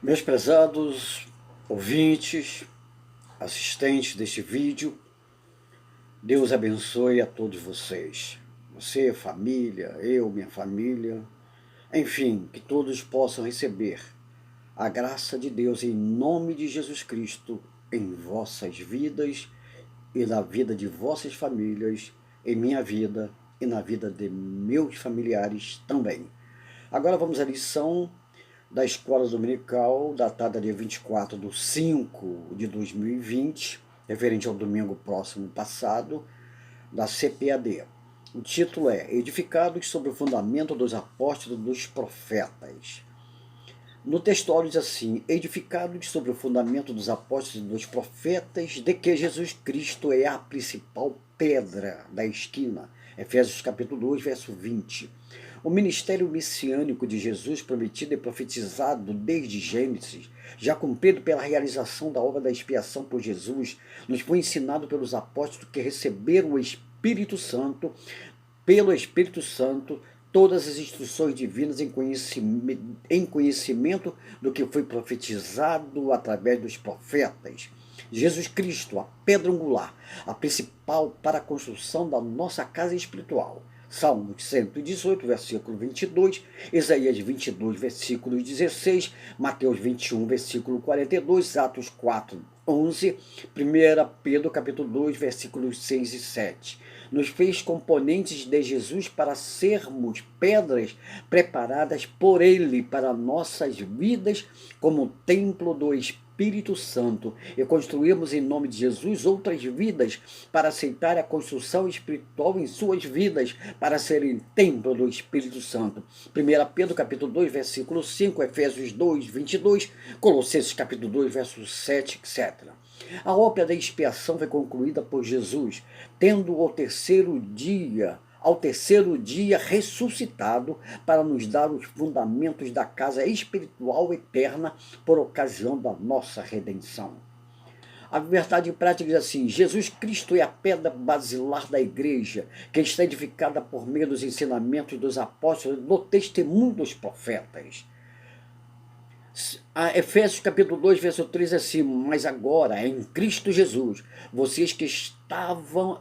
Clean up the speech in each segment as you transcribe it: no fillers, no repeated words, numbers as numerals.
Meus prezados ouvintes, assistentes deste vídeo, Deus abençoe a todos vocês. Você, família, eu, minha família, enfim, que todos possam receber a graça de Deus em nome de Jesus Cristo em vossas vidas e na vida de vossas famílias, em minha vida e na vida de meus familiares também. Agora vamos à lição da Escola Dominical, datada dia 24/5/2020, referente ao domingo próximo passado, da CPAD. O título é Edificados sobre o Fundamento dos Apóstolos e dos Profetas. No textual diz assim: edificados sobre o fundamento dos apóstolos e dos profetas, de que Jesus Cristo é a principal pedra da esquina. Efésios capítulo 2, verso 20. O ministério messiânico de Jesus, prometido e profetizado desde Gênesis, já cumprido pela realização da obra da expiação por Jesus, nos foi ensinado pelos apóstolos que receberam o Espírito Santo, pelo Espírito Santo, todas as instruções divinas em conhecimento do que foi profetizado através dos profetas. Jesus Cristo, a pedra angular, a principal para a construção da nossa casa espiritual. Salmo 118, versículo 22, Isaías 22, versículo 16, Mateus 21, versículo 42, Atos 4, 11, 1 Pedro capítulo 2, versículos 6 e 7. Nos fez componentes de Jesus para sermos pedras preparadas por Ele para nossas vidas como templo do Espírito Santo, e construirmos em nome de Jesus outras vidas para aceitar a construção espiritual em suas vidas, para serem templo do Espírito Santo. 1 Pedro capítulo 2, versículo 5, Efésios 2, 22, Colossenses capítulo 2, verso 7, etc. A obra da expiação foi concluída por Jesus, tendo ao terceiro dia ressuscitado para nos dar os fundamentos da casa espiritual eterna por ocasião da nossa redenção. A verdade prática diz assim: Jesus Cristo é a pedra basilar da igreja, que está edificada por meio dos ensinamentos dos apóstolos e do testemunho dos profetas. Efésios capítulo 2, verso 3 é assim: mas agora, em Cristo Jesus, vocês que estavam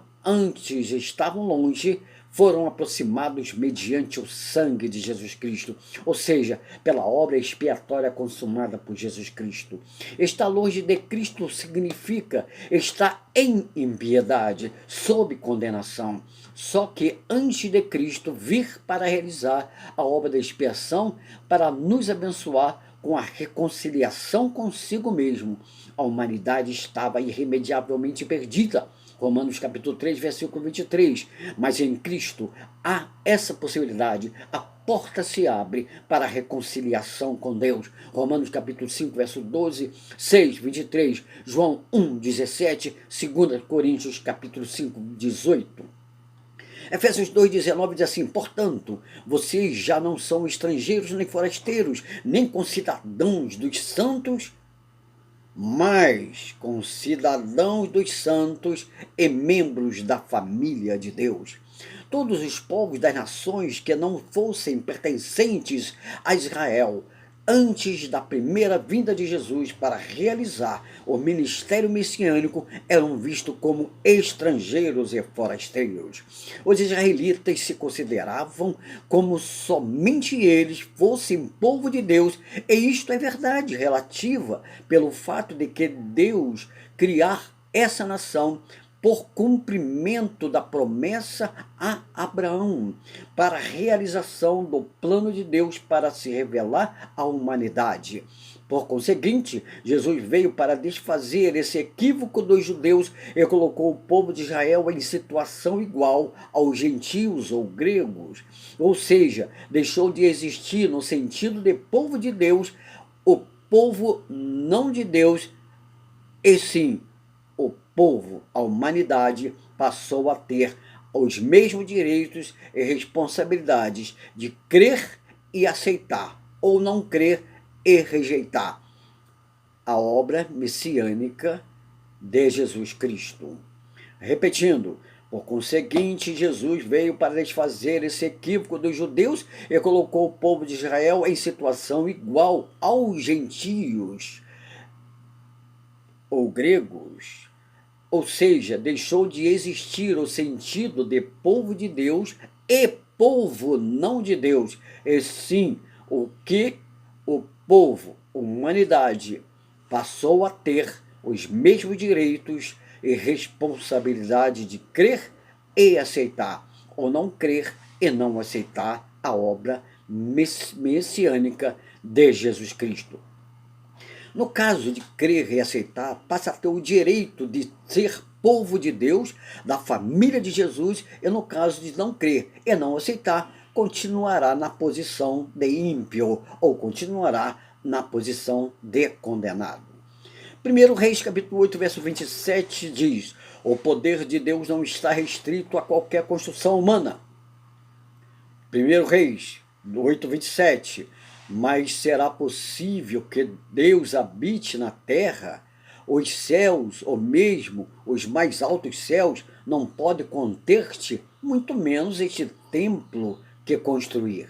longe, foram aproximados mediante o sangue de Jesus Cristo, ou seja, pela obra expiatória consumada por Jesus Cristo. Estar longe de Cristo significa estar em impiedade, sob condenação. Só que antes de Cristo vir para realizar a obra da expiação, para nos abençoar com a reconciliação consigo mesmo, a humanidade estava irremediavelmente perdida. Romanos capítulo 3, versículo 23. Mas em Cristo há essa possibilidade. A porta se abre para a reconciliação com Deus. Romanos capítulo 5, verso 12, 6, 23. João 1, 17. 2 Coríntios capítulo 5, 18. Efésios 2,19 diz assim: portanto, vocês já não são estrangeiros nem forasteiros, nem concidadãos dos santos, mas concidadãos dos santos e membros da família de Deus. Todos os povos das nações que não fossem pertencentes a Israel, antes da primeira vinda de Jesus para realizar o ministério messiânico, eram vistos como estrangeiros e forasteiros. Os israelitas se consideravam como somente eles fossem povo de Deus, e isto é verdade relativa pelo fato de que Deus criar essa nação por cumprimento da promessa a Abraão, para a realização do plano de Deus para se revelar à humanidade. Por conseguinte, Jesus veio para desfazer esse equívoco dos judeus e colocou o povo de Israel em situação igual aos gentios ou gregos. Ou seja, deixou de existir no sentido de povo de Deus, o povo não de Deus, e sim o povo, a humanidade, passou a ter os mesmos direitos e responsabilidades de crer e aceitar, ou não crer e rejeitar a obra messiânica de Jesus Cristo. Repetindo, Por conseguinte, Jesus veio para desfazer esse equívoco dos judeus e colocou o povo de Israel em situação igual aos gentios ou gregos. Ou seja, deixou de existir o sentido de povo de Deus e povo não de Deus, e sim o que o povo, humanidade, passou a ter os mesmos direitos e responsabilidade de crer e aceitar, ou não crer e não aceitar a obra messiânica de Jesus Cristo. No caso de crer e aceitar, passa a ter o direito de ser povo de Deus, da família de Jesus, e no caso de não crer e não aceitar, continuará na posição de ímpio, ou continuará na posição de condenado. 1 Reis capítulo 8, verso 27 diz: o poder de Deus não está restrito a qualquer construção humana. 1 Reis 8, 27. Mas será possível que Deus habite na terra? Os céus, ou mesmo os mais altos céus, não podem conter-te, muito menos este templo que construir.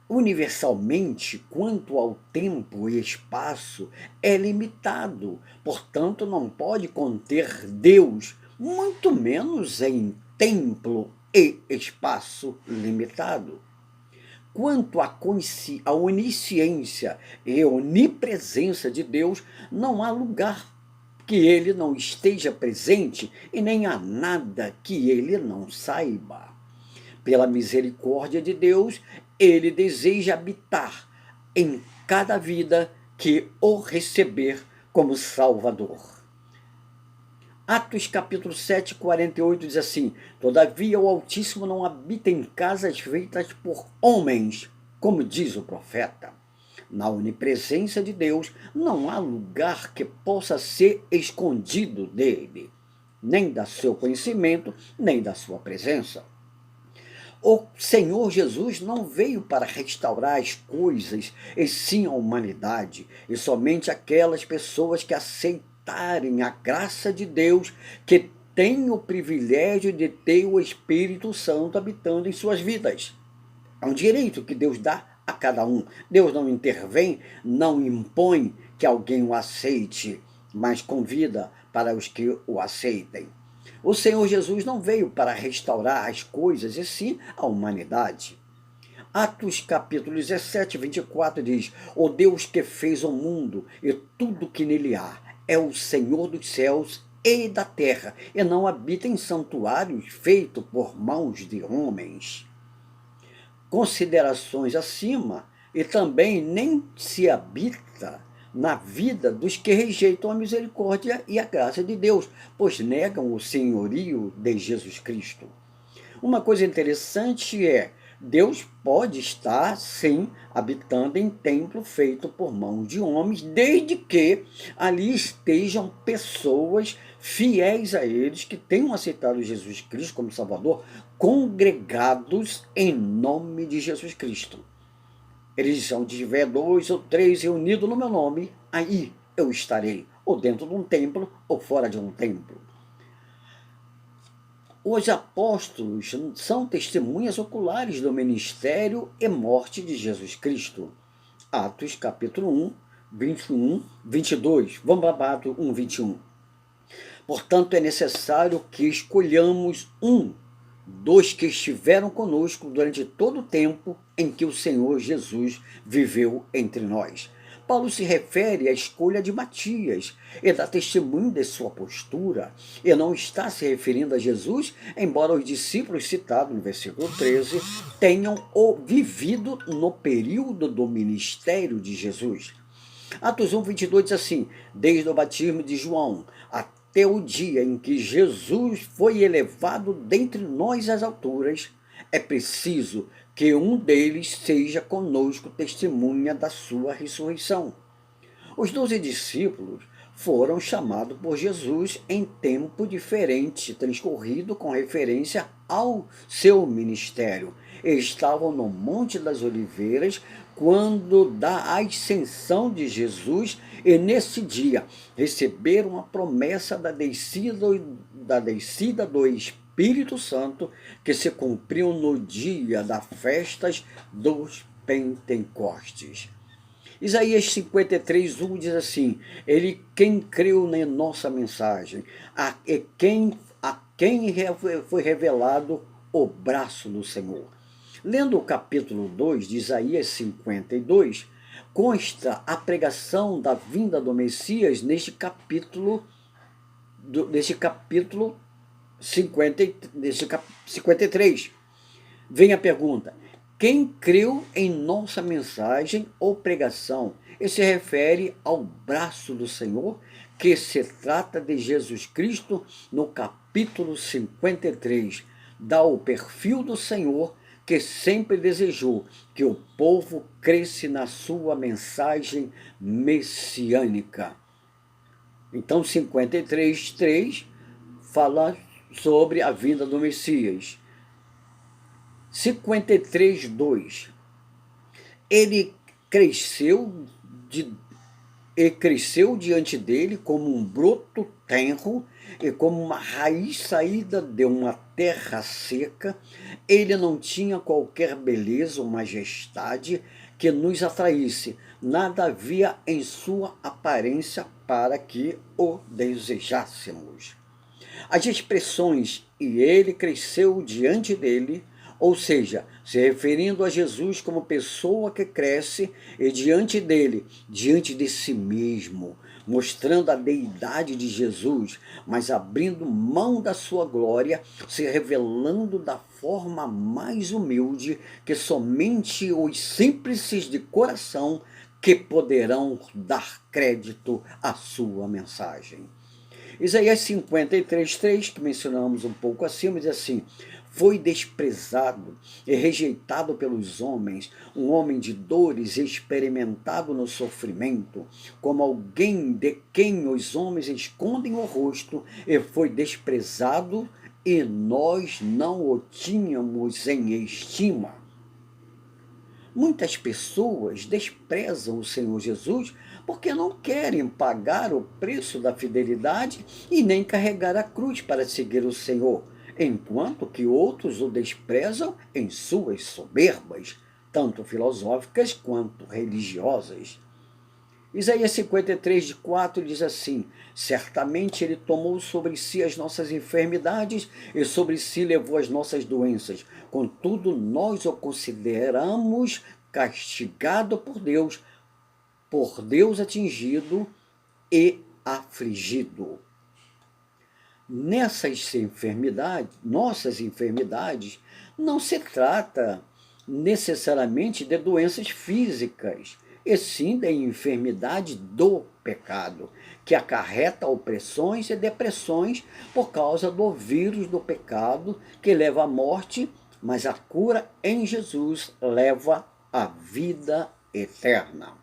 Universalmente, quanto ao tempo e espaço, é limitado, portanto não pode conter Deus, muito menos em templo e espaço limitado. Quanto à onisciência e onipresença de Deus, não há lugar que ele não esteja presente e nem há nada que ele não saiba. Pela misericórdia de Deus, ele deseja habitar em cada vida que o receber como Salvador. Atos capítulo 7, 48 diz assim: todavia o Altíssimo não habita em casas feitas por homens, como diz o profeta. Na onipresença de Deus não há lugar que possa ser escondido dele, nem do seu conhecimento, nem da sua presença. O Senhor Jesus não veio para restaurar as coisas, e sim a humanidade, e somente aquelas pessoas que aceitarem a graça de Deus, que têm o privilégio de ter o Espírito Santo habitando em suas vidas. É um direito que Deus dá a cada um. Deus não intervém, não impõe que alguém o aceite, mas convida para os que o aceitem. O Senhor Jesus não veio para restaurar as coisas, e sim a humanidade. Atos capítulo 17, 24 diz: o Deus que fez o mundo e tudo que nele há é o Senhor dos céus e da terra, e não habita em santuários feitos por mãos de homens. Considerações acima, e também nem se habita na vida dos que rejeitam a misericórdia e a graça de Deus, pois negam o senhorio de Jesus Cristo. Uma coisa interessante é, Deus pode estar, sim, habitando em templo feito por mãos de homens, desde que ali estejam pessoas fiéis a eles, que tenham aceitado Jesus Cristo como Salvador, congregados em nome de Jesus Cristo. Eles dizem: onde tiver 2 ou 3 reunidos no meu nome, aí eu estarei, ou dentro de um templo, ou fora de um templo. Os apóstolos são testemunhas oculares do ministério e morte de Jesus Cristo. Atos capítulo 1, 21, 22. Vamos para Atos 1, 21. Portanto, é necessário que escolhamos dos que estiveram conosco durante todo o tempo em que o Senhor Jesus viveu entre nós. Paulo se refere à escolha de Matias e dá testemunho de sua postura, e não está se referindo a Jesus, embora os discípulos citados no versículo 13 tenham vivido no período do ministério de Jesus. Atos 1, 22 diz assim: desde o batismo de João até o dia em que Jesus foi elevado dentre nós às alturas, é preciso que um deles seja conosco testemunha da sua ressurreição. Os 12 discípulos foram chamados por Jesus em tempo diferente, transcorrido com referência ao seu ministério. estavam no Monte das Oliveiras, quando da ascensão de Jesus, e nesse dia receberam a promessa da descida do Espírito Santo, que se cumpriu no dia das festas dos Pentecostes. Isaías 53:1 diz assim: quem creu na nossa mensagem, a quem foi revelado o braço do Senhor. Lendo o capítulo 2 de Isaías 52, consta a pregação da vinda do Messias neste capítulo 53. Vem a pergunta: quem creu em nossa mensagem ou pregação? E se refere ao braço do Senhor, que se trata de Jesus Cristo. No capítulo 53, dá o perfil do Senhor, que sempre desejou que o povo cresce na sua mensagem messiânica. Então, 53:3 fala sobre a vinda do Messias. 53:2, ele cresceu diante dele como um broto tenro e como uma raiz saída de uma terra seca. Ele não tinha qualquer beleza ou majestade que nos atraísse. Nada havia em sua aparência para que o desejássemos. As expressões "e ele cresceu diante dele", ou seja, se referindo a Jesus como pessoa que cresce e diante dele, diante de si mesmo, mostrando a deidade de Jesus, mas abrindo mão da sua glória, se revelando da forma mais humilde que somente os simples de coração que poderão dar crédito à sua mensagem. Isaías 53:3, que mencionamos um pouco acima, diz assim: foi desprezado e rejeitado pelos homens, um homem de dores, experimentado no sofrimento, como alguém de quem os homens escondem o rosto, e foi desprezado, e nós não o tínhamos em estima. Muitas pessoas desprezam o Senhor Jesus porque não querem pagar o preço da fidelidade e nem carregar a cruz para seguir o Senhor, enquanto que outros o desprezam em suas soberbas, tanto filosóficas quanto religiosas. Isaías 53:4 diz assim: certamente ele tomou sobre si as nossas enfermidades e sobre si levou as nossas doenças. Contudo, nós o consideramos castigado por Deus atingido e afligido. Nessas enfermidades, nossas enfermidades, não se trata necessariamente de doenças físicas, e sim da enfermidade do pecado, que acarreta opressões e depressões por causa do vírus do pecado que leva à morte, mas a cura em Jesus leva à vida eterna.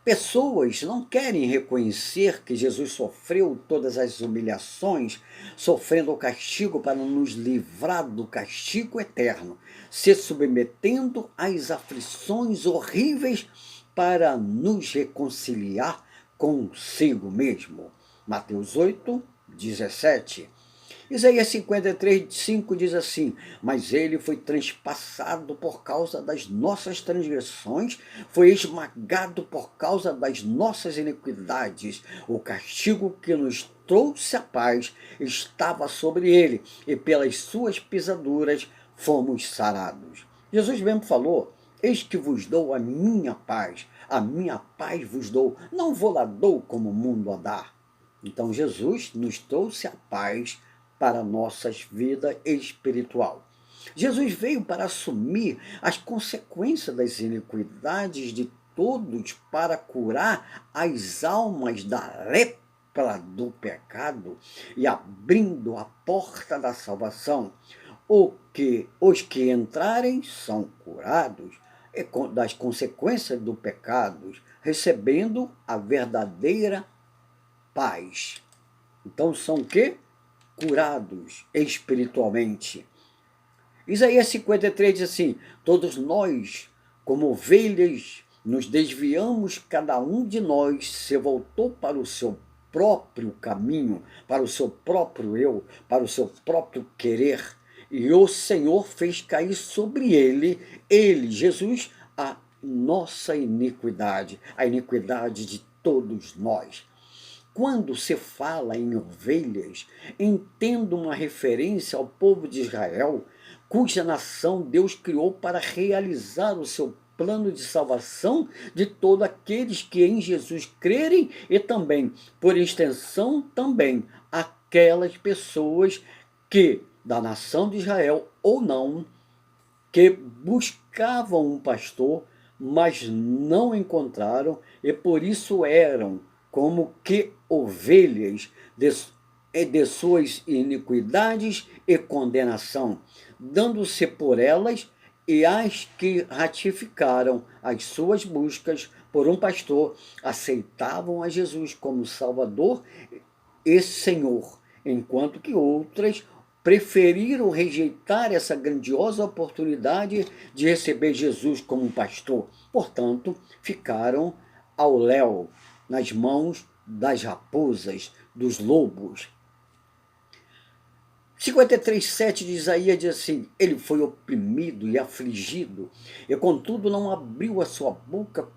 Pessoas não querem reconhecer que Jesus sofreu todas as humilhações, sofrendo o castigo para nos livrar do castigo eterno, se submetendo às aflições horríveis para nos reconciliar consigo mesmo. Mateus 8:17. Isaías 53:5 diz assim: mas ele foi transpassado por causa das nossas transgressões, foi esmagado por causa das nossas iniquidades. O castigo que nos trouxe a paz estava sobre ele, e pelas suas pisaduras fomos sarados. Jesus mesmo falou: eis que vos dou a minha paz vos dou, não vou lá dou como o mundo a dá. Então Jesus nos trouxe a paz para nossas vidas espiritual. Jesus veio para assumir as consequências das iniquidades de todos, para curar as almas da lepra do pecado e abrindo a porta da salvação. Os que entrarem são curados das consequências do pecado, recebendo a verdadeira paz. Então são o quê? Curados espiritualmente. Isaías 53 diz assim: todos nós, como ovelhas, nos desviamos, cada um de nós se voltou para o seu próprio caminho, para o seu próprio eu, para o seu próprio querer. E o Senhor fez cair sobre ele, Jesus, a nossa iniquidade, a iniquidade de todos nós. Quando se fala em ovelhas, entenda uma referência ao povo de Israel, cuja nação Deus criou para realizar o seu plano de salvação de todos aqueles que em Jesus crerem e também, por extensão, também aquelas pessoas que, da nação de Israel ou não, que buscavam um pastor, mas não encontraram e por isso eram como que ovelhas de suas iniquidades e condenação, dando-se por elas e as que ratificaram as suas buscas por um pastor aceitavam a Jesus como Salvador e Senhor, enquanto que outras preferiram rejeitar essa grandiosa oportunidade de receber Jesus como um pastor. Portanto, ficaram ao léu, nas mãos das raposas, dos lobos. 53:7 de Isaías diz assim: ele foi oprimido e afligido, e contudo não abriu a sua boca.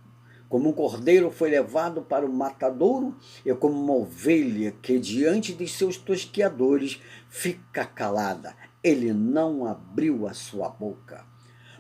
Como um cordeiro foi levado para o matadouro, e como uma ovelha que diante de seus tosqueadores fica calada, ele não abriu a sua boca.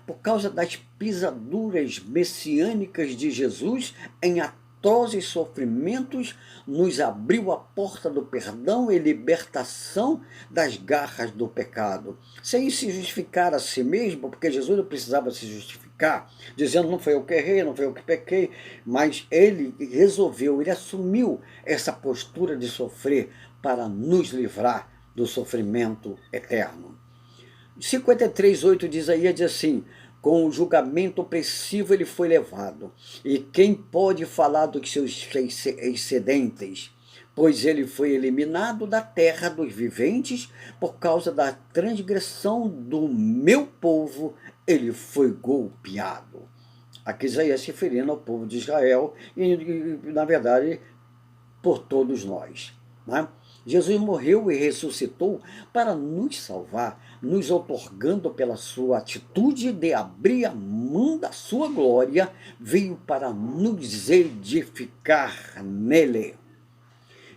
Por causa das pisaduras messiânicas de Jesus, em atrozes sofrimentos, nos abriu a porta do perdão e libertação das garras do pecado. Sem se justificar a si mesmo, porque Jesus não precisava se justificar, dizendo não foi eu que errei, não foi eu que pequei, mas ele resolveu, ele assumiu essa postura de sofrer para nos livrar do sofrimento eterno. 53:8 de Isaías diz assim: com o julgamento opressivo ele foi levado, e quem pode falar dos seus excedentes? Pois ele foi eliminado da terra dos viventes, por causa da transgressão do meu povo, ele foi golpeado. Aqui Isaías se referindo ao povo de Israel e na verdade, por todos nós, né? Jesus morreu e ressuscitou para nos salvar, nos outorgando pela sua atitude de abrir a mão da sua glória, veio para nos edificar nele.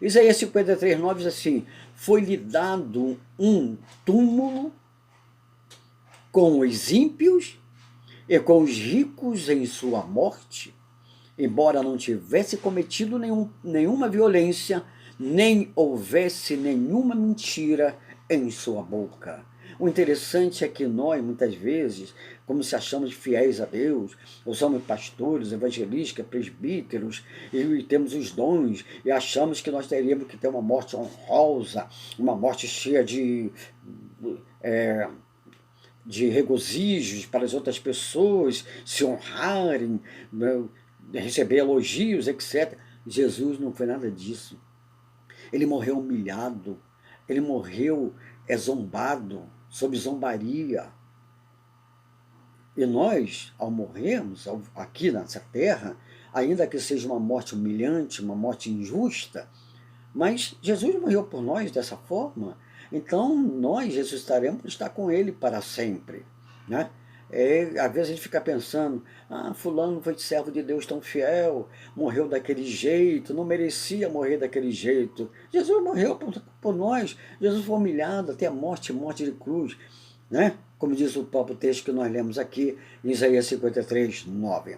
Isaías 53:9 diz assim: foi-lhe dado um túmulo com os ímpios e com os ricos em sua morte, embora não tivesse cometido nenhuma violência, nem houvesse nenhuma mentira em sua boca. O interessante é que nós, muitas vezes, como se achamos fiéis a Deus, ou somos pastores, evangelistas, presbíteros, e temos os dons, e achamos que nós teríamos que ter uma morte honrosa, uma morte cheia de regozijos para as outras pessoas se honrarem, receber elogios, etc. Jesus não foi nada disso. Ele morreu humilhado, ele morreu zombado, sob zombaria. E nós, ao morrermos aqui nessa terra, ainda que seja uma morte humilhante, uma morte injusta, mas Jesus morreu por nós dessa forma, então nós ressuscitaremos para estar com ele para sempre, né? Às vezes a gente fica pensando, fulano foi servo de Deus tão fiel, morreu daquele jeito, não merecia morrer daquele jeito. Jesus morreu por nós, Jesus foi humilhado até a morte de cruz, né? Como diz o próprio texto que nós lemos aqui, em Isaías 53:9.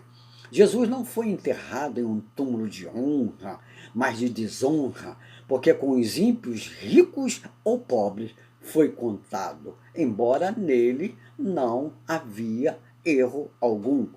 Jesus não foi enterrado em um túmulo de honra, mas de desonra, porque com os ímpios, ricos ou pobres, foi contado, embora nele não havia erro algum.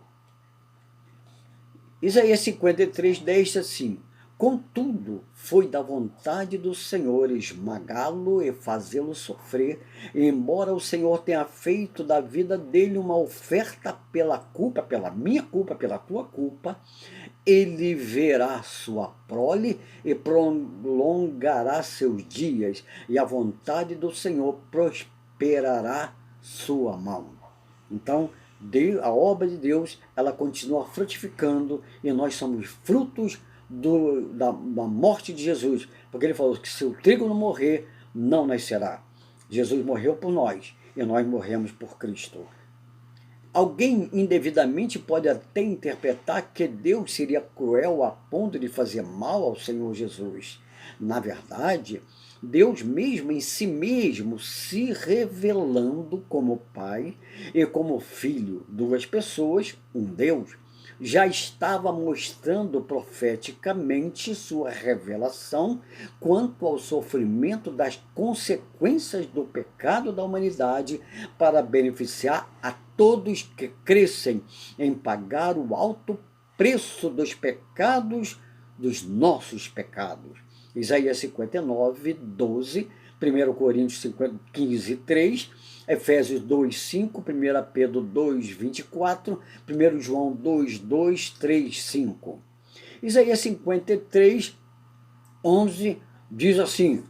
Isaías 53:10 diz assim: contudo, foi da vontade do Senhor esmagá-lo e fazê-lo sofrer, e embora o Senhor tenha feito da vida dele uma oferta pela culpa, pela minha culpa, pela tua culpa, ele verá sua prole e prolongará seus dias, e a vontade do Senhor prosperará sua mão. Então, a obra de Deus, ela continua frutificando e nós somos frutos da morte de Jesus, porque ele falou que se o trigo não morrer, não nascerá. Jesus morreu por nós e nós morremos por Cristo. Alguém indevidamente pode até interpretar que Deus seria cruel a ponto de fazer mal ao Senhor Jesus. Na verdade, Deus mesmo em si mesmo se revelando como Pai e como Filho, duas pessoas, um Deus, já estava mostrando profeticamente sua revelação quanto ao sofrimento das consequências do pecado da humanidade para beneficiar a todos que crescem em pagar o alto preço dos pecados, dos nossos pecados. Isaías 59, 12, 1 Coríntios 15, 3, Efésios 2, 5, 1 Pedro 2, 24, 1 João 2, 2, 3, 5. Isaías 53, 11 diz assim: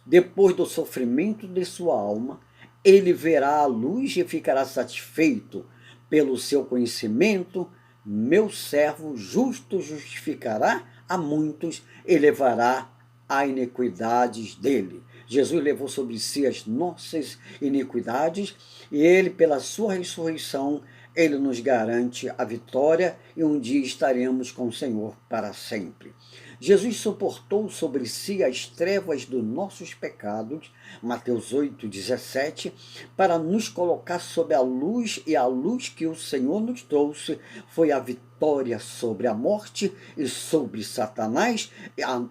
depois do sofrimento de sua alma, ele verá a luz e ficará satisfeito pelo seu conhecimento. Meu servo justo justificará a muitos e levará a iniquidades dele. Jesus levou sobre si as nossas iniquidades e ele, pela sua ressurreição, ele nos garante a vitória e um dia estaremos com o Senhor para sempre. Jesus suportou sobre si as trevas dos nossos pecados, Mateus 8, 17, para nos colocar sob a luz, e a luz que o Senhor nos trouxe foi a vitória sobre a morte e sobre Satanás,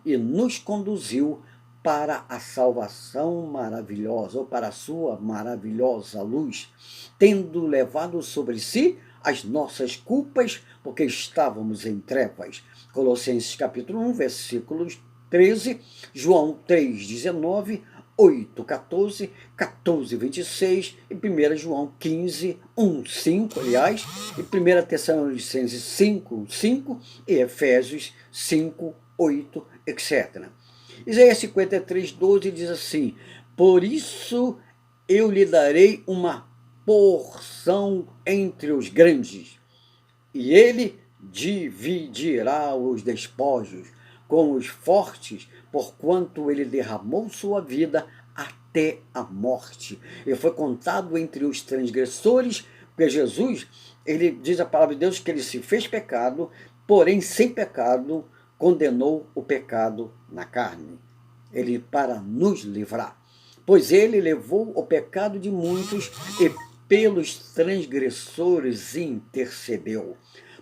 e nos conduziu para a salvação maravilhosa, ou para a sua maravilhosa luz, tendo levado sobre si as nossas culpas, porque estávamos em trevas. Colossenses capítulo 1, versículos 13, João 3, 19, 8, 14, 14, 26 e 1 João 15, 1, 5, aliás, e 1 Tessalonicenses 5, 5 e Efésios 5, 8, etc. Isaías 53, 12 diz assim: por isso eu lhe darei uma porção entre os grandes, e ele dividirá os despojos com os fortes, porquanto ele derramou sua vida até a morte. E foi contado entre os transgressores, porque Jesus, ele diz a palavra de Deus que ele se fez pecado, porém sem pecado condenou o pecado na carne. Ele para nos livrar. Pois ele levou o pecado de muitos e pelos transgressores intercedeu.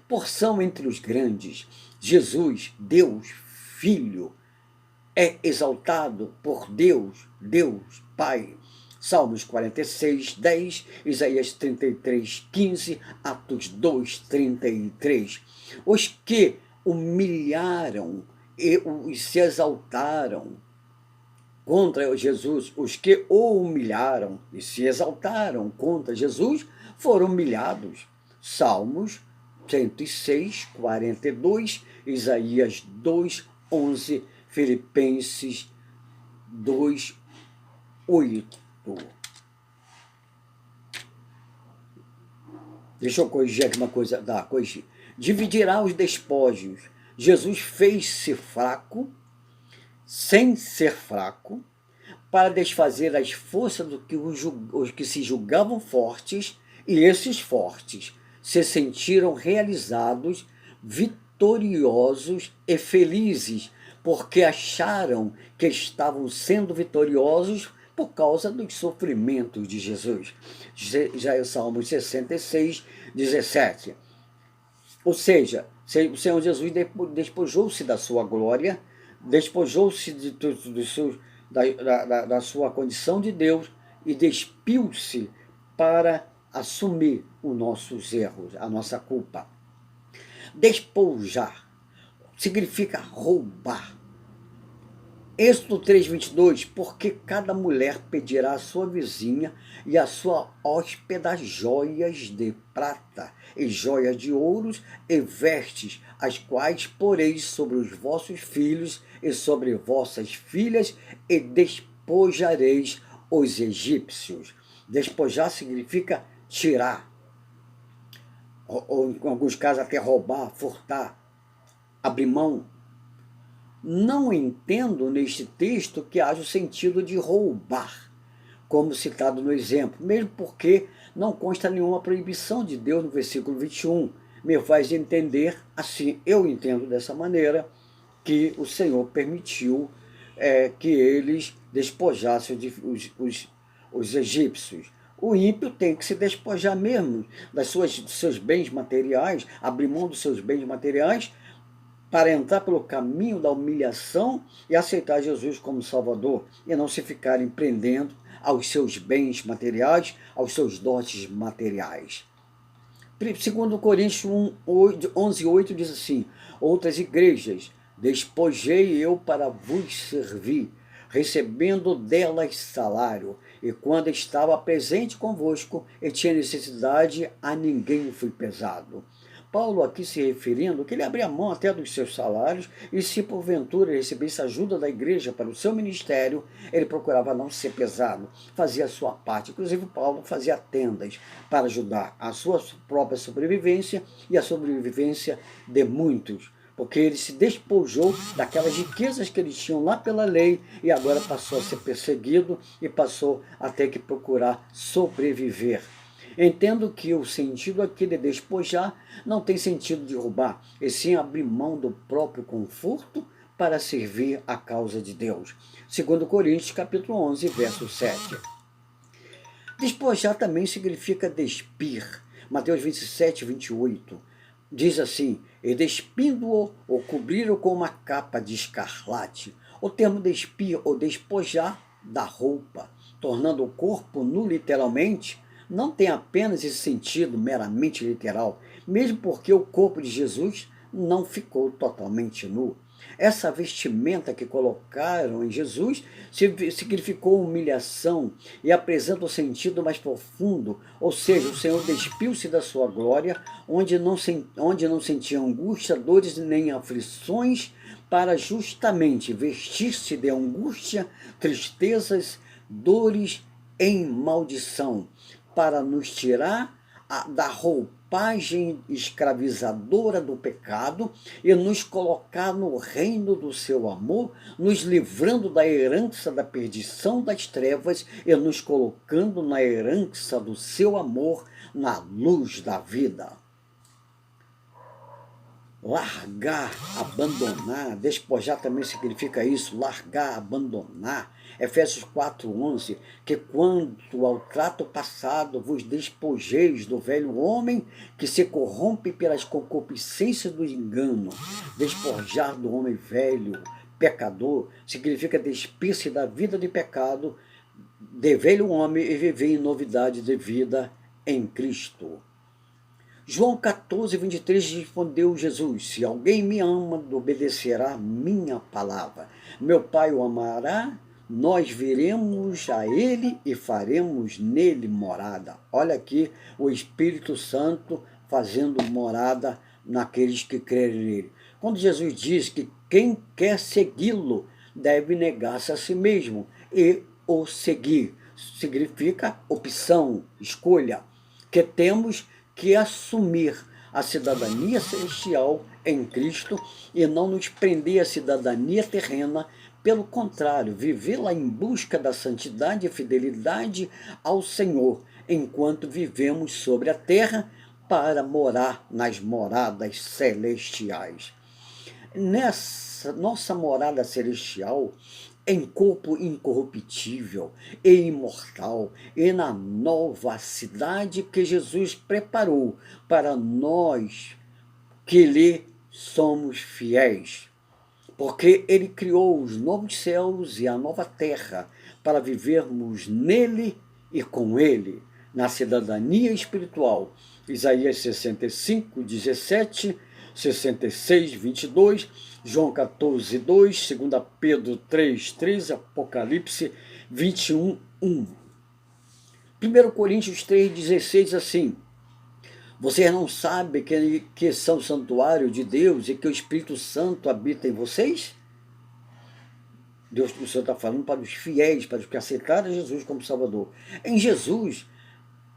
Porção entre os grandes, Jesus, Deus, Filho, é exaltado por Deus, Deus, Pai. Salmos 46, 10, Isaías 33, 15, Atos 2, 33. Os que humilharam e se exaltaram contra Jesus, os que o humilharam e se exaltaram contra Jesus, foram humilhados. Salmos 106, 42, Isaías 2, 11, Filipenses 2, 8. Deixa eu corrigir aqui uma coisa. Corrigir. Dividirá os despojos. Jesus fez-se fraco, sem ser fraco, para desfazer as forças do que os que se julgavam fortes, e esses fortes se sentiram realizados, vitoriosos e felizes, porque acharam que estavam sendo vitoriosos por causa dos sofrimentos de Jesus. Já é o Salmo 66, 17. Ou seja, o Senhor Jesus despojou-se da sua glória, despojou-se da sua condição de Deus e despiu-se para assumir os nossos erros, a nossa culpa. Despojar significa roubar. Êxodo 3:22, porque cada mulher pedirá à sua vizinha e à sua hóspeda joias de prata e joias de ouros e vestes, as quais poreis sobre os vossos filhos e sobre vossas filhas, e despojareis os egípcios. Despojar significa tirar, ou em alguns casos até roubar, furtar, abrir mão. Não entendo neste texto que haja o sentido de roubar, como citado no exemplo, mesmo porque não consta nenhuma proibição de Deus no versículo 21. Me faz entender, assim, eu entendo dessa maneira, que o Senhor permitiu que eles despojassem os egípcios. O ímpio tem que se despojar mesmo dos seus bens materiais, abrir mão dos seus bens materiais, para entrar pelo caminho da humilhação e aceitar Jesus como Salvador, e não se ficarem prendendo aos seus bens materiais, aos seus dotes materiais. Segundo Coríntios 11:8 diz assim: outras igrejas despojei eu para vos servir, recebendo delas salário, e quando estava presente convosco e tinha necessidade, a ninguém fui pesado. Paulo aqui se referindo que ele abria mão até dos seus salários, e se porventura recebesse ajuda da igreja para o seu ministério, ele procurava não ser pesado, fazia a sua parte. Inclusive Paulo fazia tendas para ajudar a sua própria sobrevivência e a sobrevivência de muitos, porque ele se despojou daquelas riquezas que eles tinham lá pela lei e agora passou a ser perseguido e passou a ter que procurar sobreviver. Entendo que o sentido aqui de despojar não tem sentido de roubar, e sim abrir mão do próprio conforto para servir a causa de Deus. Segundo Coríntios, capítulo 11, verso 7. Despojar também significa despir. Mateus 27:28 diz assim: e despindo-o ou cobriram com uma capa de escarlate. O termo despir ou despojar da roupa, tornando o corpo nu literalmente, não tem apenas esse sentido meramente literal, mesmo porque o corpo de Jesus não ficou totalmente nu. Essa vestimenta que colocaram em Jesus significou humilhação e apresenta o sentido mais profundo, ou seja, o Senhor despiu-se da sua glória, onde não sentia angústia, dores nem aflições, para justamente vestir-se de angústia, tristezas, dores em maldição, para nos tirar da roupagem escravizadora do pecado e nos colocar no reino do seu amor, nos livrando da herança da perdição das trevas e nos colocando na herança do seu amor, na luz da vida. Largar, abandonar, despojar também significa isso, largar, abandonar. Efésios 4:11, que quanto ao trato passado vos despojeis do velho homem que se corrompe pelas concupiscências do engano. Despojar do homem velho, pecador, significa despir-se da vida de pecado, de velho homem, e viver em novidade de vida em Cristo. João 14:23 respondeu Jesus: se alguém me ama, obedecerá minha palavra. Meu Pai o amará, nós viremos a ele e faremos nele morada. Olha aqui o Espírito Santo fazendo morada naqueles que crerem nele. Quando Jesus diz que quem quer segui-lo deve negar-se a si mesmo e o seguir, significa opção, escolha, que temos que assumir a cidadania celestial em Cristo e não nos prender à cidadania terrena. Pelo contrário, vivê-la em busca da santidade e fidelidade ao Senhor, enquanto vivemos sobre a terra para morar nas moradas celestiais. Nessa nossa morada celestial, em corpo incorruptível e imortal, e na nova cidade que Jesus preparou para nós que lhe somos fiéis. Porque ele criou os novos céus e a nova terra para vivermos nele e com ele, na cidadania espiritual. Isaías 65:17, 66:22, João 14:2, 2 Pedro 3:3, Apocalipse 21:1. 1 Coríntios 3:16 diz assim: vocês não sabem que são santuário de Deus e que o Espírito Santo habita em vocês? Deus, o Senhor está falando para os fiéis, para os que aceitaram Jesus como Salvador. Em Jesus,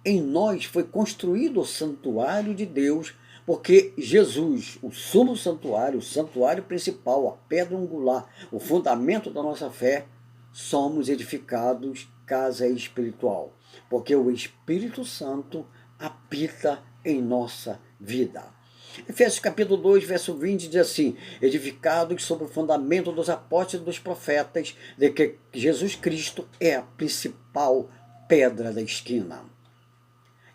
em nós foi construído o santuário de Deus, porque Jesus, o sumo santuário, o santuário principal, a pedra angular, o fundamento da nossa fé, somos edificados casa espiritual, porque o Espírito Santo habita em nossa vida. Efésios capítulo 2, verso 20 diz assim: edificados sobre o fundamento dos apóstolos e dos profetas, de que Jesus Cristo é a principal pedra da esquina.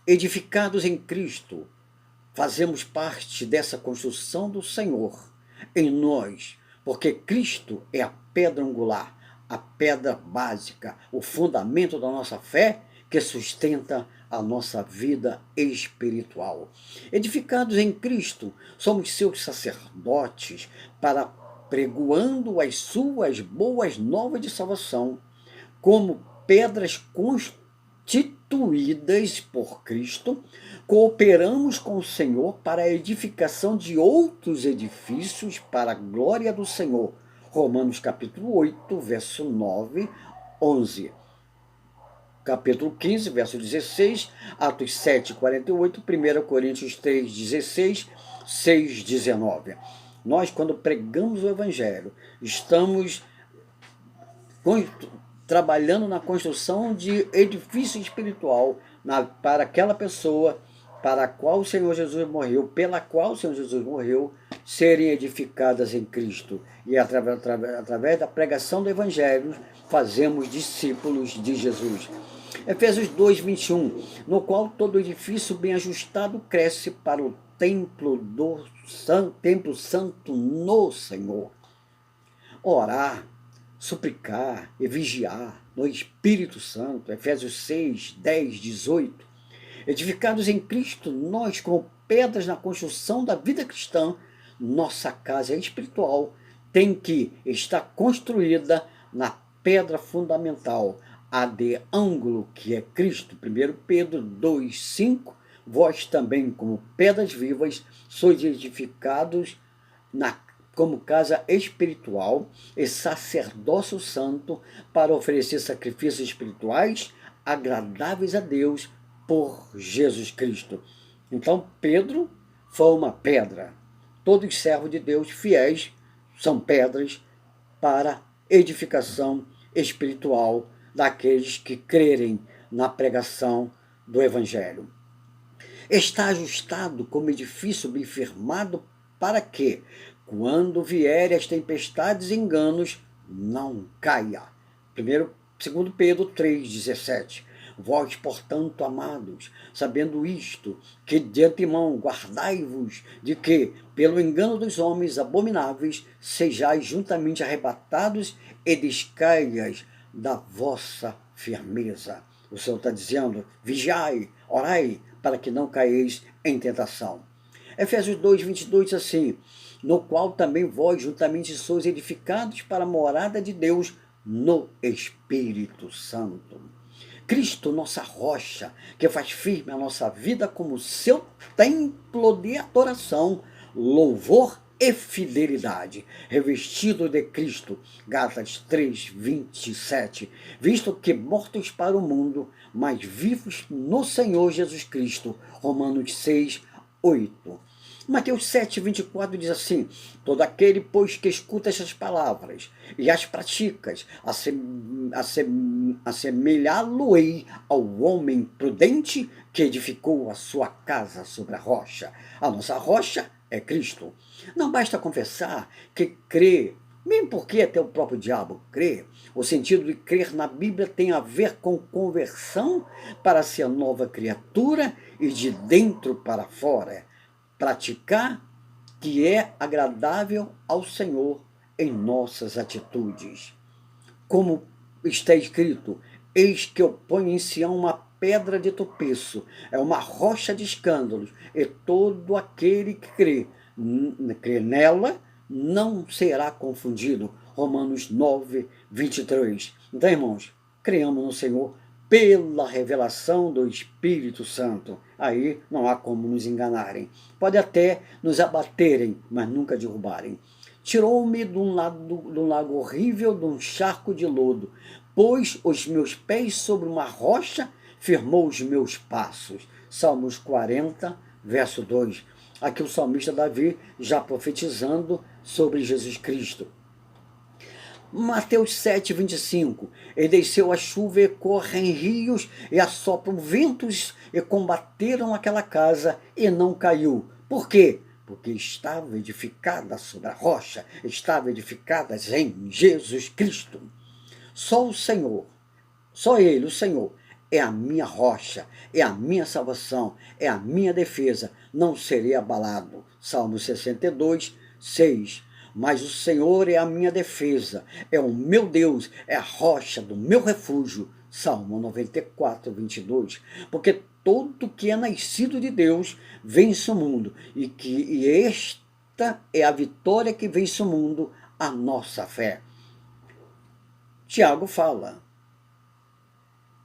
Edificados em Cristo, fazemos parte dessa construção do Senhor em nós, porque Cristo é a pedra angular, a pedra básica, o fundamento da nossa fé que sustenta a nossa vida espiritual. Edificados em Cristo, somos seus sacerdotes para pregoando as suas boas novas de salvação, como pedras constituídas por Cristo, cooperamos com o Senhor para a edificação de outros edifícios para a glória do Senhor. Romanos capítulo 8, verso 9, 11. Capítulo 15, verso 16, Atos 7, 48, 1 Coríntios 3, 16, 6, 19. Nós, quando pregamos o Evangelho, estamos trabalhando na construção de edifício espiritual para aquela pessoa para a qual o Senhor Jesus morreu, pela qual o Senhor Jesus morreu, serem edificadas em Cristo. E através da pregação do Evangelho, fazemos discípulos de Jesus. Efésios 2, 21, no qual todo edifício bem ajustado cresce para o templo santo no Senhor. Orar, suplicar e vigiar no Espírito Santo, Efésios 6, 10, 18. Edificados em Cristo, nós, como pedras na construção da vida cristã, nossa casa espiritual tem que estar construída na pedra fundamental, a de ângulo, que é Cristo. 1 Pedro 2, 5, vós também, como pedras vivas, sois edificados como casa espiritual e sacerdócio santo para oferecer sacrifícios espirituais agradáveis a Deus por Jesus Cristo. Então Pedro foi uma pedra. Todos os servos de Deus fiéis são pedras para edificação espiritual daqueles que crerem na pregação do Evangelho. Está ajustado como edifício bem firmado para que, quando vierem as tempestades e enganos, não caia. 2 Pedro 3,17. Vós, portanto, amados, sabendo isto, que de antemão guardai-vos de que, pelo engano dos homens abomináveis, sejais juntamente arrebatados e descaias da vossa firmeza. O Senhor está dizendo: vigiai, orai, para que não caeis em tentação. Efésios 2, 22 diz assim: no qual também vós juntamente sois edificados para a morada de Deus no Espírito Santo. Cristo, nossa rocha, que faz firme a nossa vida como seu templo de adoração, louvor e fidelidade, revestido de Cristo, Gálatas 3, 27, visto que mortos para o mundo, mas vivos no Senhor Jesus Cristo, Romanos 6, 8. Mateus 7, 24 diz assim: todo aquele, pois, que escuta estas palavras e as praticas, assemelhá-lo-ei ao homem prudente que edificou a sua casa sobre a rocha. A nossa rocha é Cristo. Não basta confessar que crê, mesmo porque até o próprio diabo crê. O sentido de crer na Bíblia tem a ver com conversão para ser nova criatura e de dentro para fora. Praticar que é agradável ao Senhor em nossas atitudes. Como está escrito: eis que eu ponho em Sião uma pedra de tropeço, é uma rocha de escândalos, e todo aquele que crê nela não será confundido. Romanos 9, 23. Então, irmãos, creamos no Senhor pela revelação do Espírito Santo. Aí não há como nos enganarem. Pode até nos abaterem, mas nunca derrubarem. tirou-me de um lago horrível, de um charco de lodo, pôs os meus pés sobre uma rocha, firmou os meus passos. Salmos 40, verso 2. Aqui o salmista Davi já profetizando sobre Jesus Cristo. Mateus 7, 25. E desceu a chuva e correm rios e assopram ventos e combateram aquela casa e não caiu. Por quê? Porque estava edificada sobre a rocha, estava edificada em Jesus Cristo. Só o Senhor, só Ele, o Senhor, é a minha rocha, é a minha salvação, é a minha defesa, não serei abalado. Salmo 62, 6. Mas o Senhor é a minha defesa, é o meu Deus, é a rocha do meu refúgio. Salmo 94, 22. Porque todo que é nascido de Deus vence o mundo, e esta é a vitória que vence o mundo, a nossa fé. Tiago fala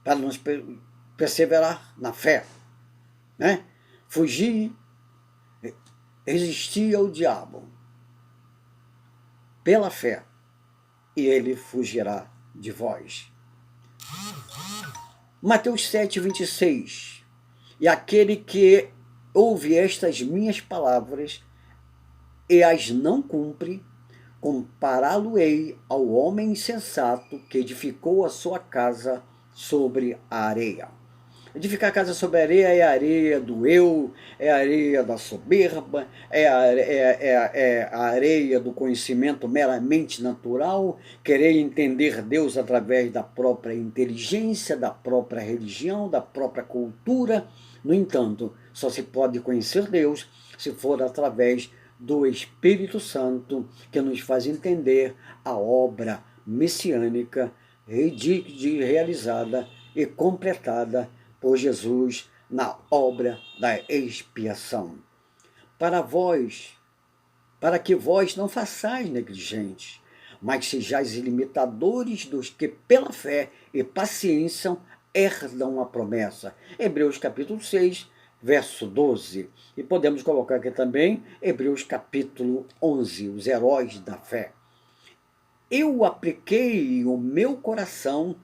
para nos perseverar na fé, né? Fugir, resistir ao diabo pela fé, e ele fugirá de vós. Mateus 7, 26. E aquele que ouve estas minhas palavras e as não cumpre, compará-lo-ei ao homem insensato que edificou a sua casa sobre a areia. Edificar a casa sobre a areia é a areia do eu, é a areia da soberba, é a areia do conhecimento meramente natural, querer entender Deus através da própria inteligência, da própria religião, da própria cultura. No entanto, só se pode conhecer Deus se for através do Espírito Santo, que nos faz entender a obra messiânica realizada e completada por Jesus na obra da expiação. Para que vós não façais negligentes, mas sejais imitadores dos que pela fé e paciência herdam a promessa. Hebreus capítulo 6, verso 12. E podemos colocar aqui também Hebreus capítulo 11, os heróis da fé. Eu apliquei o meu coração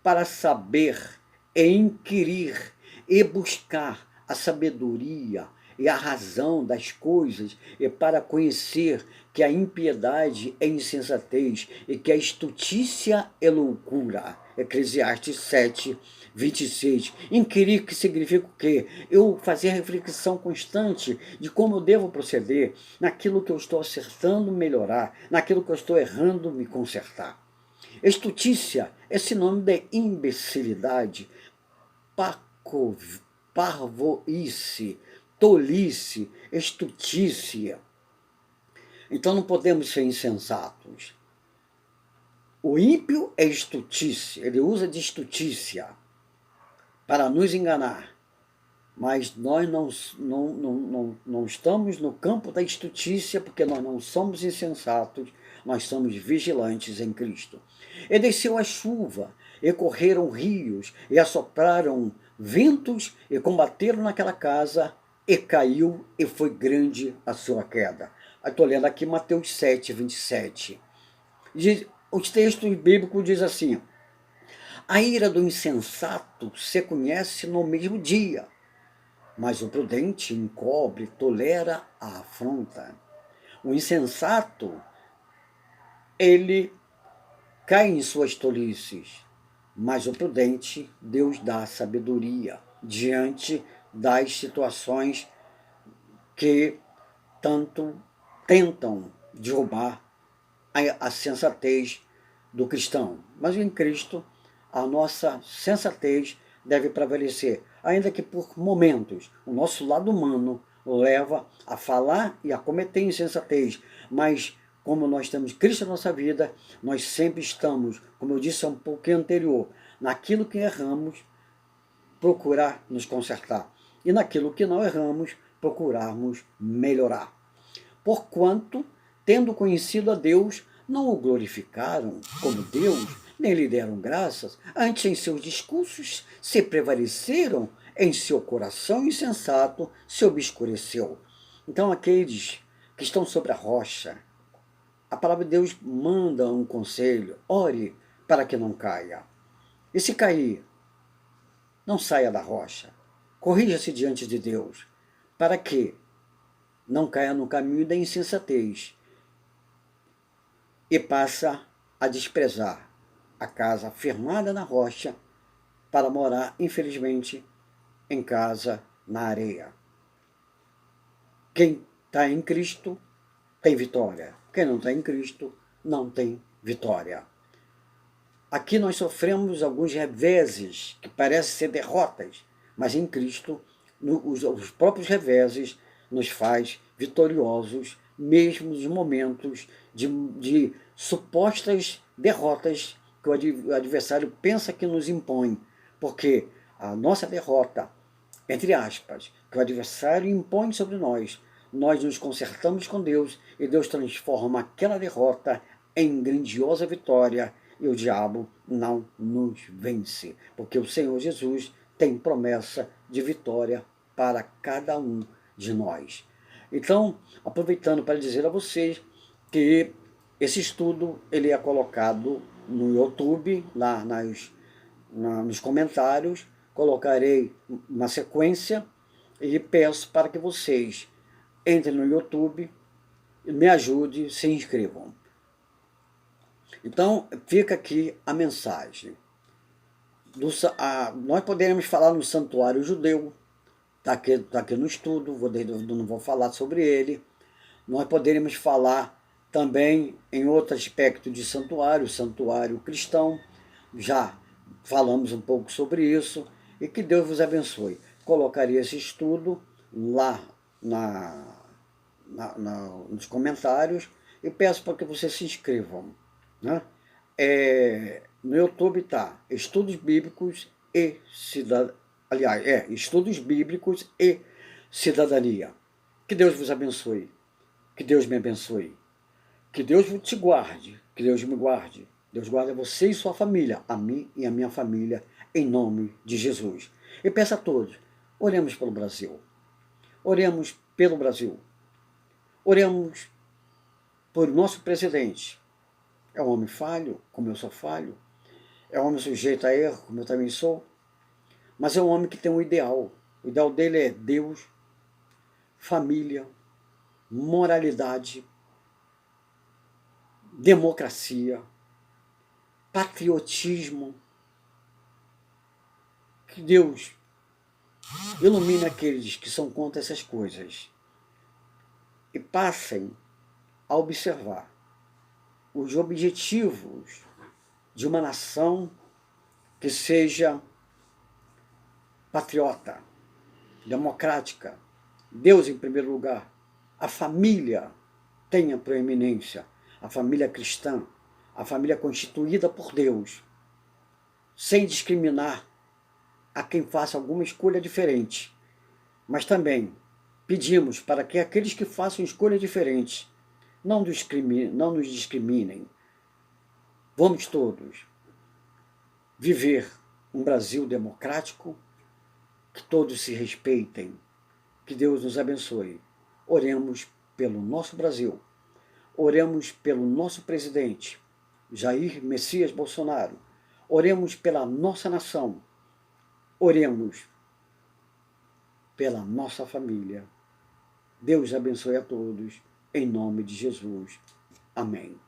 para saber e inquirir e buscar a sabedoria e a razão das coisas, e para conhecer que a impiedade é insensatez e que a estutícia é loucura. Eclesiastes 7, 26. Inquirir, que significa o quê? Eu fazer reflexão constante de como eu devo proceder, naquilo que eu estou acertando, melhorar, naquilo que eu estou errando, me consertar. Estutícia é sinônimo de imbecilidade, parvoíce, tolice, estutícia. Então não podemos ser insensatos. O ímpio é estutícia, ele usa de estutícia para nos enganar. Mas nós não estamos no campo da estutícia, porque nós não somos insensatos, nós somos vigilantes em Cristo. E desceu a chuva, e correram rios, e assopraram ventos, e combateram naquela casa, e caiu, e foi grande a sua queda. Estou lendo aqui Mateus 7, 27. Os textos bíblicos dizem assim: a ira do insensato se conhece no mesmo dia, mas o prudente encobre, tolera a afronta. O insensato, ele cai em suas tolices, mas o prudente, Deus dá sabedoria diante das situações que tanto tentam derrubar a sensatez do cristão. Mas em Cristo, a nossa sensatez deve prevalecer, ainda que por momentos o nosso lado humano leva a falar e a cometer insensatez, mas como nós temos Cristo na nossa vida, nós sempre estamos, como eu disse um pouquinho anterior, naquilo que erramos, procurar nos consertar, e naquilo que não erramos, procurarmos melhorar. Porquanto, tendo conhecido a Deus, não o glorificaram como Deus, nem lhe deram graças, antes em seus discursos se prevaleceram, em seu coração insensato se obscureceu. Então aqueles que estão sobre a rocha, a palavra de Deus manda um conselho: ore para que não caia. E se cair, não saia da rocha. Corrija-se diante de Deus, para que não caia no caminho da insensatez e passa a desprezar a casa firmada na rocha para morar, infelizmente, em casa na areia. Quem está em Cristo tem vitória. Quem não está em Cristo não tem vitória. Aqui nós sofremos alguns reveses que parecem ser derrotas, mas em Cristo os próprios reveses nos faz vitoriosos, mesmo nos momentos de supostas derrotas que o adversário pensa que nos impõe, porque a nossa derrota, entre aspas, que o adversário impõe sobre nós nos consertamos com Deus e Deus transforma aquela derrota em grandiosa vitória e o diabo não nos vence, porque o Senhor Jesus tem promessa de vitória para cada um de nós. Então, aproveitando para dizer a vocês que esse estudo ele é colocado no YouTube, lá nos comentários, colocarei uma sequência e peço para que vocês entrem no YouTube, me ajudem, se inscrevam. Então, fica aqui a mensagem. Nós poderíamos falar no santuário judeu, está aqui no estudo, não vou falar sobre ele. Nós poderíamos falar também em outro aspecto de santuário cristão, já falamos um pouco sobre isso, e que Deus vos abençoe. Colocaria esse estudo lá nos comentários e peço para que vocês se inscrevam. Né? No YouTube está Estudos Bíblicos e Cidadania. Aliás, Estudos Bíblicos e Cidadania. Que Deus vos abençoe. Que Deus me abençoe. Que Deus te guarde. Que Deus me guarde. Deus guarde você e sua família, a mim e a minha família, em nome de Jesus. E peço a todos, oremos pelo Brasil. Oremos pelo Brasil. Oremos por nosso presidente. É um homem falho, como eu sou falho. É um homem sujeito a erro, como eu também sou. Mas é um homem que tem um ideal. O ideal dele é Deus, família, moralidade, democracia, patriotismo. Que Deus ilumine aqueles que são contra essas coisas e passem a observar os objetivos de uma nação que seja patriota, democrática, Deus em primeiro lugar, a família tenha proeminência, a família cristã, a família constituída por Deus, sem discriminar a quem faça alguma escolha diferente, mas também pedimos para que aqueles que façam escolha diferente não nos discriminem. Vamos todos viver um Brasil democrático, que todos se respeitem, que Deus nos abençoe. Oremos pelo nosso Brasil, oremos pelo nosso presidente, Jair Messias Bolsonaro, oremos pela nossa nação, oremos pela nossa família. Deus abençoe a todos, em nome de Jesus. Amém.